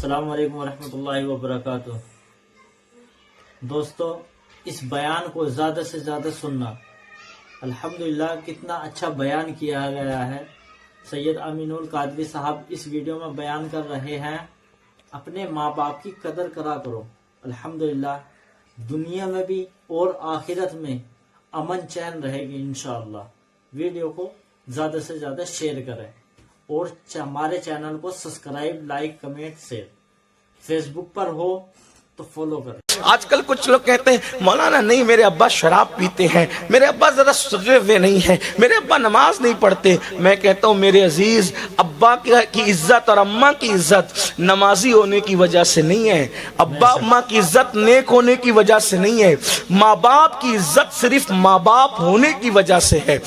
السلام علیکم ورحمۃ اللہ وبرکاتہ۔ دوستو، اس بیان کو زیادہ سے زیادہ سننا۔ الحمدللہ کتنا اچھا بیان کیا گیا ہے۔ سید امین القادری صاحب اس ویڈیو میں بیان کر رہے ہیں، اپنے ماں باپ کی قدر کرا کرو۔ الحمدللہ دنیا میں بھی اور آخرت میں امن چین رہے گی انشاءاللہ۔ ویڈیو کو زیادہ سے زیادہ شیئر کریں اور ہمارے چینل کو subscribe, like, comment, share. Facebook پر ہو تو فالو کریں۔ آج کل کچھ لوگ کہتے ہیں مولانا نہیں، میرے ابا شراب پیتے ہیں، میرے ابا ذرا سجے ہوئے نہیں ہیں، میرے ابا نماز نہیں پڑھتے۔ میں کہتا ہوں میرے عزیز، ابا کی عزت اور اماں کی عزت نمازی ہونے کی وجہ سے نہیں ہے، ابا اماں کی عزت نیک ہونے کی وجہ سے نہیں ہے، ماں باپ کی عزت صرف ماں باپ ہونے کی وجہ سے ہے۔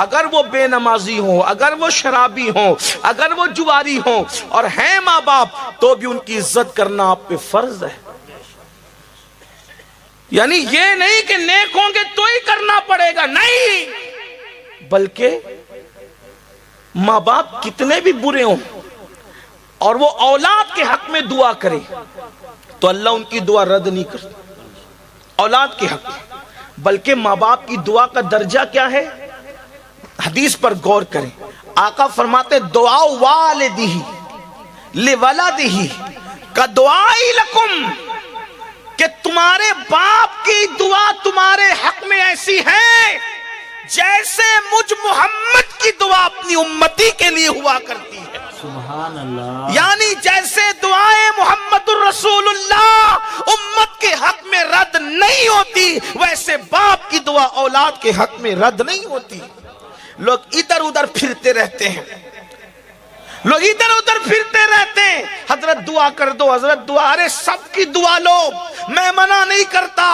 اگر وہ بے نمازی ہوں، اگر وہ شرابی ہوں، اگر وہ جواری ہوں اور ہیں ماں باپ، تو بھی ان کی عزت کرنا آپ پہ فرض ہے۔ یعنی یہ نہیں کہ نیک ہوں گے تو ہی کرنا پڑے گا، نہیں، بلکہ ماں باپ کتنے بھی برے ہوں اور وہ اولاد کے حق میں دعا کرے تو اللہ ان کی دعا رد نہیں کرتا، اولاد کے حق میں۔ بلکہ ماں باپ کی دعا کا درجہ کیا ہے؟ حدیث پر غور کریں۔ آقا فرماتے دعا والدہ لولدہ کا دعائی لکم، کہ تمہارے باپ کی دعا تمہارے حق میں ایسی ہے جیسے مجھ محمد کی دعا اپنی امتی کے لیے ہوا کرتی ہے۔ سبحان اللہ۔ یعنی جیسے دعائیں محمد الرسول اللہ امت کے حق میں رد نہیں ہوتی، ویسے باپ کی دعا اولاد کے حق میں رد نہیں ہوتی۔ لوگ ادھر ادھر پھرتے رہتے ہیں، لوگ ادھر ادھر پھرتے رہتے ہیں، حضرت دعا کر دو، حضرت دعا، ارے سب کی دعا لو، میں منع نہیں کرتا،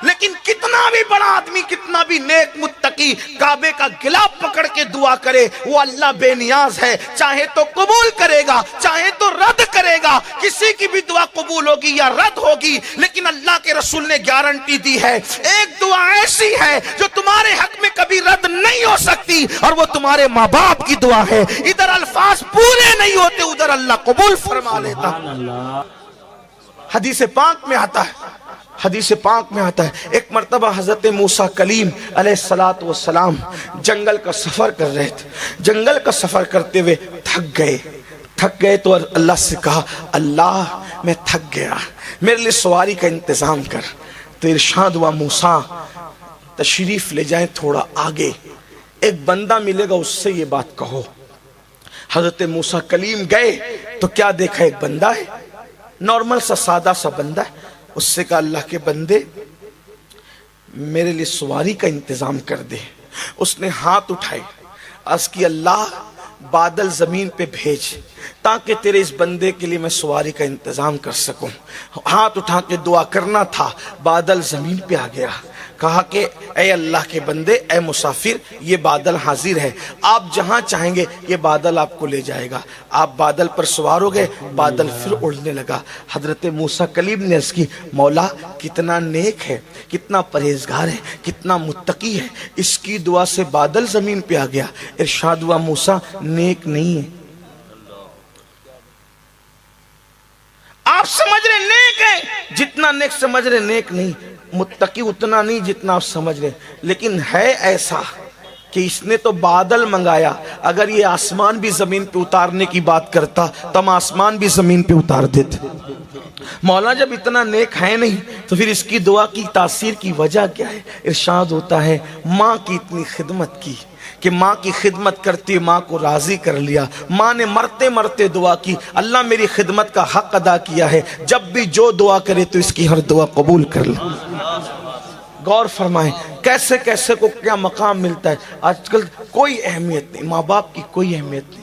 لیکن کتنا بھی بڑا آدمی، کتنا بھی نیک متقی کعبے کا گلاف پکڑ کے دعا کرے، وہ اللہ بے نیاز ہے، چاہے تو قبول کرے گا، چاہے تو رد کرے گا۔ کسی کی بھی دعا قبول ہوگی یا رد ہوگی، لیکن اللہ کے رسول نے گارنٹی دی ہے، ایک دعا ایسی ہے جو تمہارے حق میں کبھی رد نہیں ہو سکتی، اور وہ تمہارے ماں باپ کی دعا ہے۔ ادھر الفاظ پورے نہیں ہوتے، ادھر اللہ قبول فرما لیتا۔ سبحان اللہ۔ حدیث پاک میں آتا ہے، حدیث پاک میں آتا ہے، ایک مرتبہ حضرت موسیٰ کلیم علیہ السلام جنگل کا سفر کر رہے تھے، جنگل کا سفر کرتے ہوئے تھک گئے تو اللہ سے کہا، اللہ میں تھک گیا، میرے لیے سواری کا انتظام کر۔ تو ارشاد ہوا، موسیٰ تشریف لے جائیں تھوڑا آگے، ایک بندہ ملے گا، اس سے یہ بات کہو۔ حضرت موسیٰ کلیم گئے تو کیا دیکھا؟ ایک بندہ ہے، نارمل سا سادہ سا بندہ ہے۔ اس سے کہا، اللہ کے بندے میرے لیے سواری کا انتظام کر دے۔ اس نے ہاتھ اٹھائے، عرض کی، اللہ بادل زمین پہ بھیج تاکہ تیرے اس بندے کے لیے میں سواری کا انتظام کر سکوں۔ ہاتھ اٹھا کے دعا کرنا تھا، بادل زمین پہ آ گیا۔ کہا کہ اے اللہ کے بندے، اے مسافر، یہ بادل حاضر ہے، آپ جہاں چاہیں گے یہ بادل آپ کو لے جائے گا۔ آپ بادل پر سوار ہو گئے، بادل پھر اڑنے لگا۔ حضرت موسیٰ کلیم نے عرض کی، مولا کتنا نیک ہے، کتنا پرہیزگار ہے، کتنا متقی ہے، اس کی دعا سے بادل زمین پہ آ گیا۔ ارشاد ہوا، موسیٰ نیک نہیں ہے۔ آپ سمجھ رہے نیک ہے، جتنا نیک سمجھ رہے نیک نہیں، متقی اتنا نہیں جتنا آپ سمجھ رہے، لیکن ہے ایسا کہ اس نے تو بادل منگایا۔ اگر یہ آسمان بھی زمین پہ اتارنے کی بات کرتا تو ہم آسمان بھی زمین پہ اتار دیتے۔ مولا جب اتنا نیک ہے نہیں تو پھر اس کی دعا کی تاثیر کی وجہ کیا ہے؟ ارشاد ہوتا ہے، ماں کی اتنی خدمت کی کہ ماں کی خدمت کرتی ماں کو راضی کر لیا۔ ماں نے مرتے مرتے دعا کی، اللہ میری خدمت کا حق ادا کیا ہے، جب بھی جو دعا کرے تو اس کی ہر دعا قبول کر لے۔ غور فرمائیں کیسے کیسے کو کیا مقام ملتا ہے۔ آج کل کوئی اہمیت نہیں، ماں باپ کی کوئی اہمیت نہیں۔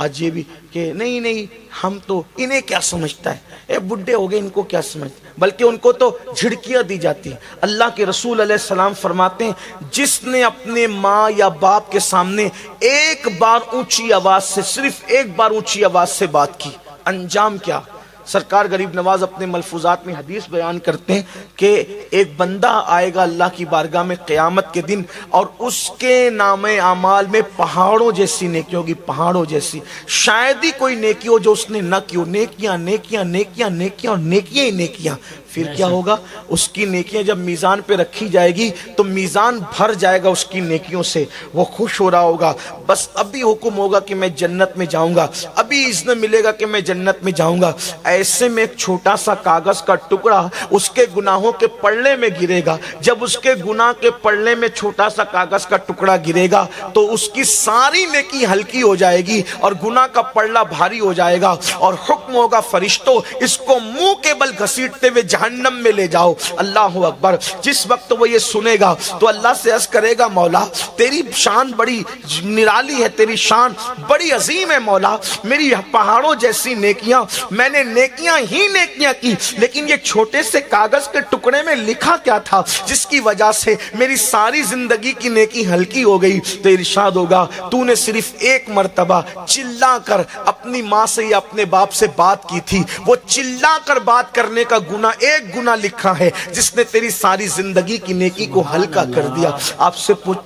آج یہ بھی کہ نہیں ہم تو انہیں کیا سمجھتا ہے، اے بڈھے ہو گئے ان کو کیا سمجھتا ہے، بلکہ ان کو تو جھڑکیاں دی جاتی ہیں۔ اللہ کے رسول علیہ السلام فرماتے ہیں، جس نے اپنے ماں یا باپ کے سامنے ایک بار اونچی آواز سے، صرف ایک بار اونچی آواز سے بات کی، انجام کیا؟ سرکار غریب نواز اپنے ملفوظات میں حدیث بیان کرتے ہیں کہ ایک بندہ آئے گا اللہ کی بارگاہ میں قیامت کے دن، اور اس کے نام اعمال میں پہاڑوں جیسی نیکی ہوگی، پہاڑوں جیسی، شاید ہی کوئی نیکی ہو جو اس نے نہ کی ہو، نیکیاں نیکیاں نیکیاں نیکیاں اور نیکیاں ہی نیکیاں۔ پھر کیا ہوگا؟ اس کی نیکیاں جب میزان پہ رکھی جائے گی تو میزان بھر جائے گا اس کی نیکیوں سے، وہ خوش ہو رہا ہوگا، بس ابھی حکم ہوگا کہ میں جنت میں جاؤں گا، ابھی اذن ملے گا کہ میں جنت میں جاؤں گا۔ ایسے میں ایک چھوٹا سا کاغذ کا ٹکڑا اس کے گناہوں کے پلڑے میں گرے گا۔ جب اس کے گناہ کے پلڑے میں چھوٹا سا کاغذ کا ٹکڑا گرے گا تو اس کی ساری نیکی ہلکی ہو جائے گی اور گناہ کا پلڑا بھاری ہو جائے گا، اور حکم ہوگا فرشتوں اس کو منہ کے بل گھسیٹتے ہوئے جہنم میں لے جاؤ۔ اللہ اکبر۔ جس وقت وہ یہ سنے گا تو اللہ سے عرض کرے گا مولا تیری شان بڑی نرالی ہے، تیری شان بڑی عظیم ہے مولا، میری پہاڑوں جیسی نیکیاں، میں نے نیکیاں ہی نیکیاں کی، لیکن یہ چھوٹے سے کاغذ کے ٹکڑے میں لکھا کیا تھا جس کی وجہ سے میری ساری زندگی کی نیکی ہلکی ہو گئی؟ تو ارشاد ہوگا تو نے صرف ایک مرتبہ چلا کر اپنی ماں سے یا اپنے باپ سے بات کی تھی، وہ چلا کر بات کرنے کا گناہ ایک گناہ لکھا ہے جس نے تیری ساری زندگی کی نیکی کو ہلکا کر دیا۔ آپ سے پوچھتا